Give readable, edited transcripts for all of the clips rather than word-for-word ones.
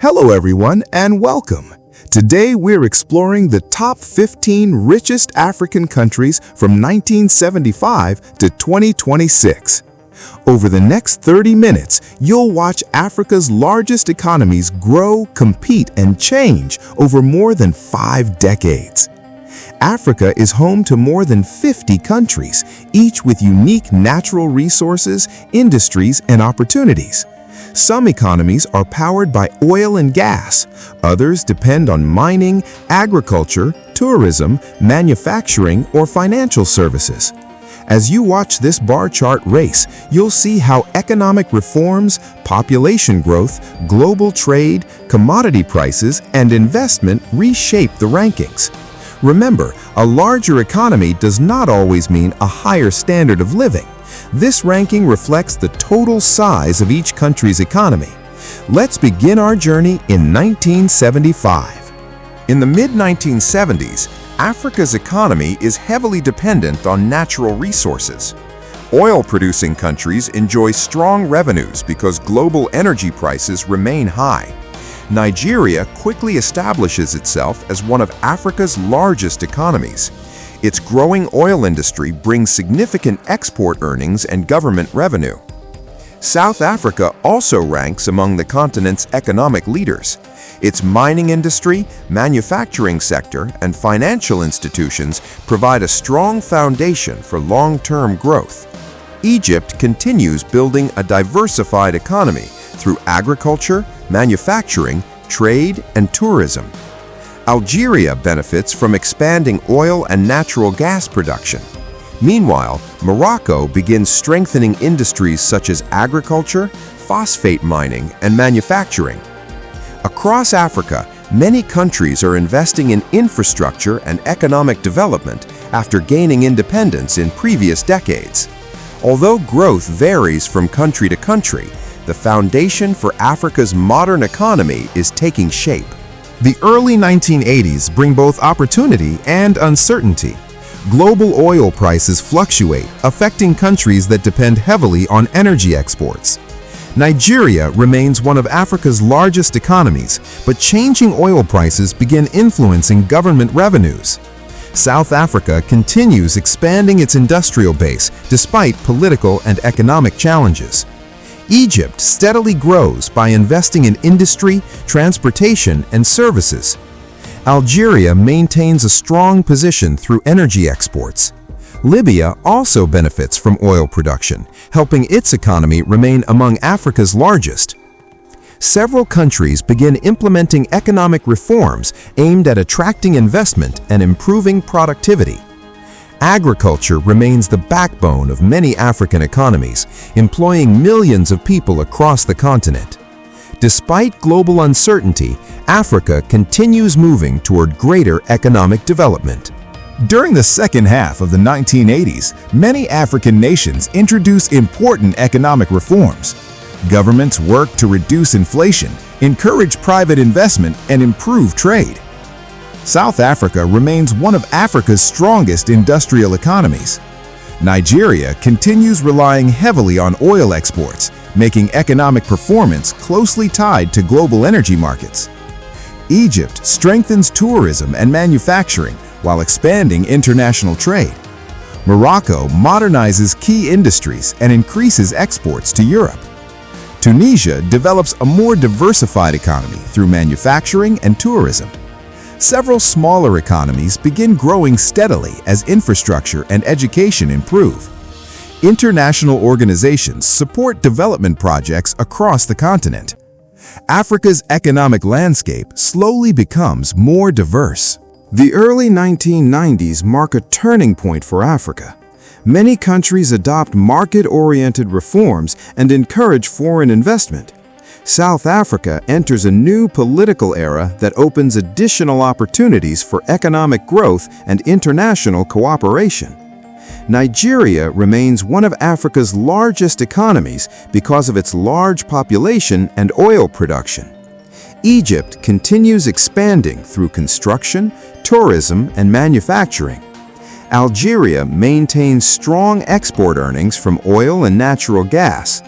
Hello everyone and welcome. Today we're exploring the top 15 richest African countries from 1975 to 2026. Over the next 30 minutes, you'll watch Africa's largest economies grow, compete, and change over more than 5 decades. Africa is home to more than 50 countries, each with unique natural resources, industries, and opportunities. Some economies are powered by oil and gas. Others depend on mining, agriculture, tourism, manufacturing, or financial services. As you watch this bar chart race, you'll see how economic reforms, population growth, global trade, commodity prices, and investment reshape the rankings. Remember, a larger economy does not always mean a higher standard of living. This ranking reflects the total size of each country's economy. Let's begin our journey in 1975. In the mid-1970s, Africa's economy is heavily dependent on natural resources. Oil-producing countries enjoy strong revenues because global energy prices remain high. Nigeria quickly establishes itself as one of Africa's largest economies. Its growing oil industry brings significant export earnings and government revenue. South Africa also ranks among the continent's economic leaders. Its mining industry, manufacturing sector, and financial institutions provide a strong foundation for long-term growth. Egypt continues building a diversified economy through agriculture, manufacturing, trade, and tourism. Algeria benefits from expanding oil and natural gas production. Meanwhile, Morocco begins strengthening industries such as agriculture, phosphate mining, and manufacturing. Across Africa, many countries are investing in infrastructure and economic development after gaining independence in previous decades. Although growth varies from country to country, the foundation for Africa's modern economy is taking shape. The early 1980s bring both opportunity and uncertainty. Global oil prices fluctuate, affecting countries that depend heavily on energy exports. Nigeria remains one of Africa's largest economies, but changing oil prices begin influencing government revenues. South Africa continues expanding its industrial base despite political and economic challenges. Egypt steadily grows by investing in industry, transportation, and services. Algeria maintains a strong position through energy exports. Libya also benefits from oil production, helping its economy remain among Africa's largest. Several countries begin implementing economic reforms aimed at attracting investment and improving productivity. Agriculture remains the backbone of many African economies, employing millions of people across the continent. Despite global uncertainty, Africa continues moving toward greater economic development. During the second half of the 1980s, many African nations introduced important economic reforms. Governments worked to reduce inflation, encourage private investment, and improve trade. South Africa remains one of Africa's strongest industrial economies. Nigeria continues relying heavily on oil exports, making economic performance closely tied to global energy markets. Egypt strengthens tourism and manufacturing while expanding international trade. Morocco modernizes key industries and increases exports to Europe. Tunisia develops a more diversified economy through manufacturing and tourism. Several smaller economies begin growing steadily as infrastructure and education improve. International organizations support development projects across the continent. Africa's economic landscape slowly becomes more diverse. The early 1990s mark a turning point for Africa. Many countries adopt market-oriented reforms and encourage foreign investment. South Africa enters a new political era that opens additional opportunities for economic growth and international cooperation. Nigeria remains one of Africa's largest economies because of its large population and oil production. Egypt continues expanding through construction, tourism, and manufacturing. Algeria maintains strong export earnings from oil and natural gas.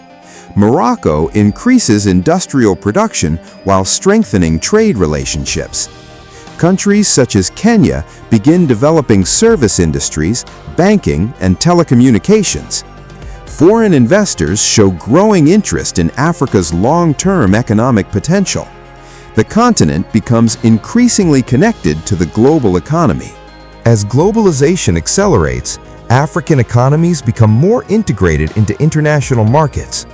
Morocco increases industrial production while strengthening trade relationships. Countries such as Kenya begin developing service industries, banking, and telecommunications. Foreign investors show growing interest in Africa's long-term economic potential. The continent becomes increasingly connected to the global economy. As globalization accelerates, African economies become more integrated into international markets.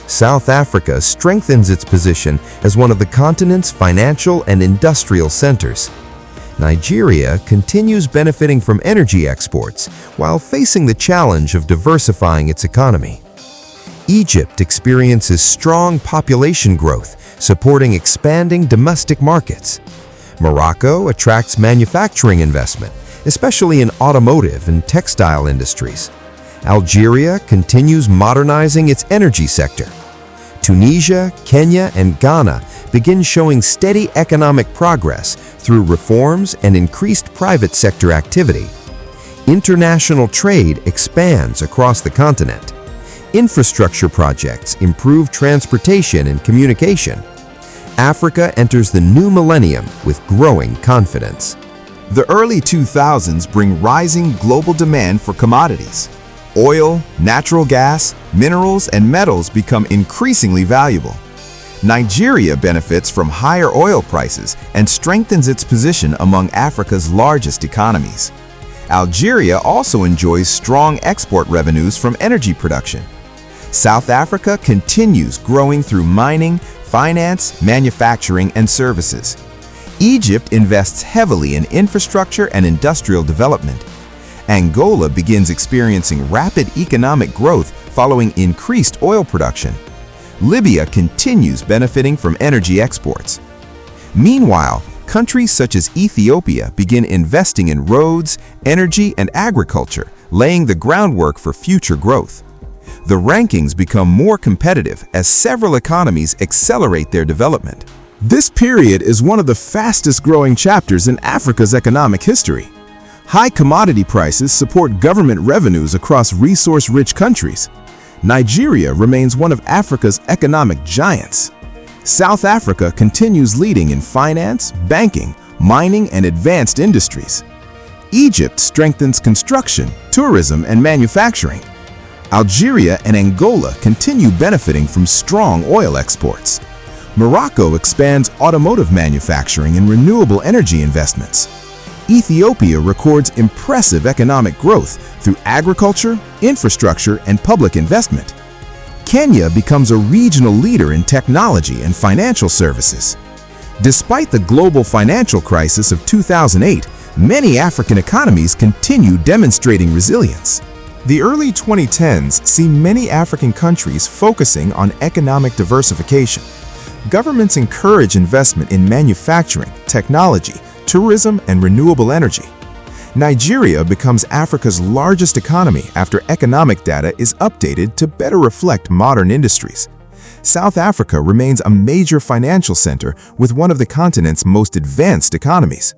South Africa strengthens its position as one of the continent's financial and industrial centers. Nigeria continues benefiting from energy exports while facing the challenge of diversifying its economy. Egypt experiences strong population growth, supporting expanding domestic markets. Morocco attracts manufacturing investment, especially in automotive and textile industries. Algeria continues modernizing its energy sector. Tunisia, Kenya, and Ghana begin showing steady economic progress through reforms and increased private sector activity. International trade expands across the continent. Infrastructure projects improve transportation and communication. Africa enters the new millennium with growing confidence. The early 2000s bring rising global demand for commodities. Oil, natural gas, minerals, and metals become increasingly valuable. Nigeria benefits from higher oil prices and strengthens its position among Africa's largest economies. Algeria also enjoys strong export revenues from energy production. South Africa continues growing through mining, finance, manufacturing, and services. Egypt invests heavily in infrastructure and industrial development. Angola begins experiencing rapid economic growth following increased oil production. Libya continues benefiting from energy exports. Meanwhile, countries such as Ethiopia begin investing in roads, energy, and agriculture, laying the groundwork for future growth. The rankings become more competitive as several economies accelerate their development. This period is one of the fastest growing chapters in Africa's economic history. High commodity prices support government revenues across resource-rich countries. Nigeria remains one of Africa's economic giants. South Africa continues leading in finance, banking, mining, and advanced industries. Egypt strengthens construction, tourism, and manufacturing. Algeria and Angola continue benefiting from strong oil exports. Morocco expands automotive manufacturing and renewable energy investments. Ethiopia records impressive economic growth through agriculture, infrastructure, and public investment. Kenya becomes a regional leader in technology and financial services. Despite the global financial crisis of 2008, many African economies continue demonstrating resilience. The early 2010s see many African countries focusing on economic diversification. Governments encourage investment in manufacturing, technology, tourism, and renewable energy. Nigeria becomes Africa's largest economy after economic data is updated to better reflect modern industries. South Africa remains a major financial center with one of the continent's most advanced economies.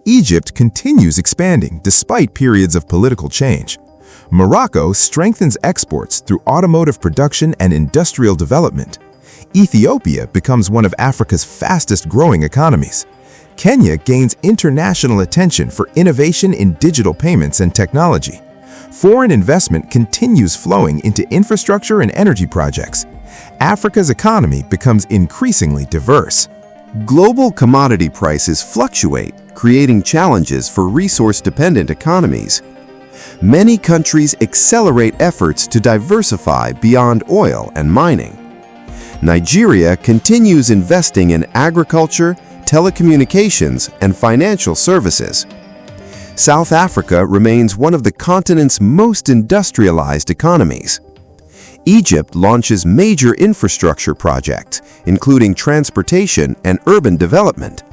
Egypt continues expanding despite periods of political change. Morocco strengthens exports through automotive production and industrial development. Ethiopia becomes one of Africa's fastest-growing economies. Kenya gains international attention for innovation in digital payments and technology. Foreign investment continues flowing into infrastructure and energy projects. Africa's economy becomes increasingly diverse. Global commodity prices fluctuate, creating challenges for resource-dependent economies. Many countries accelerate efforts to diversify beyond oil and mining. Nigeria continues investing in agriculture, telecommunications, and financial services. South Africa remains one of the continent's most industrialized economies. Egypt launches major infrastructure projects, including transportation and urban development.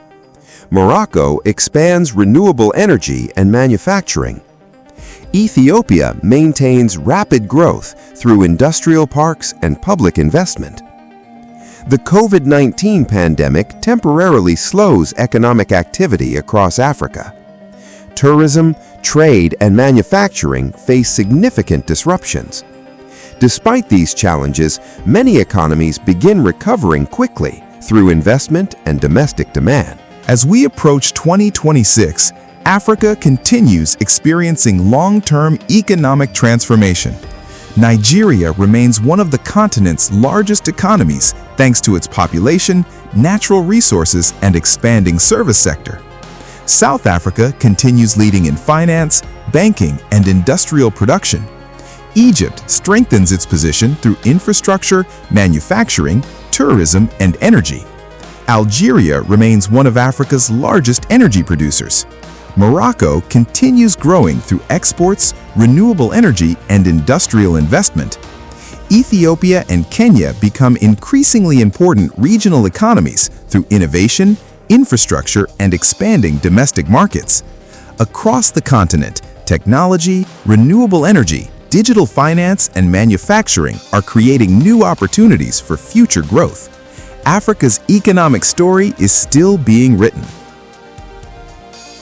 Morocco expands renewable energy and manufacturing. Ethiopia maintains rapid growth through industrial parks and public investment. The COVID-19 pandemic temporarily slows economic activity across Africa. Tourism, trade, and manufacturing face significant disruptions. Despite these challenges, many economies begin recovering quickly through investment and domestic demand. As we approach 2026, Africa continues experiencing long-term economic transformation. Nigeria remains one of the continent's largest economies thanks to its population, natural resources, and expanding service sector. South Africa continues leading in finance, banking, and industrial production. Egypt strengthens its position through infrastructure, manufacturing, tourism, and energy. Algeria remains one of Africa's largest energy producers. Morocco continues growing through exports, renewable energy, and industrial investment. Ethiopia and Kenya become increasingly important regional economies through innovation, infrastructure, and expanding domestic markets. Across the continent, technology, renewable energy, digital finance, and manufacturing are creating new opportunities for future growth. Africa's economic story is still being written.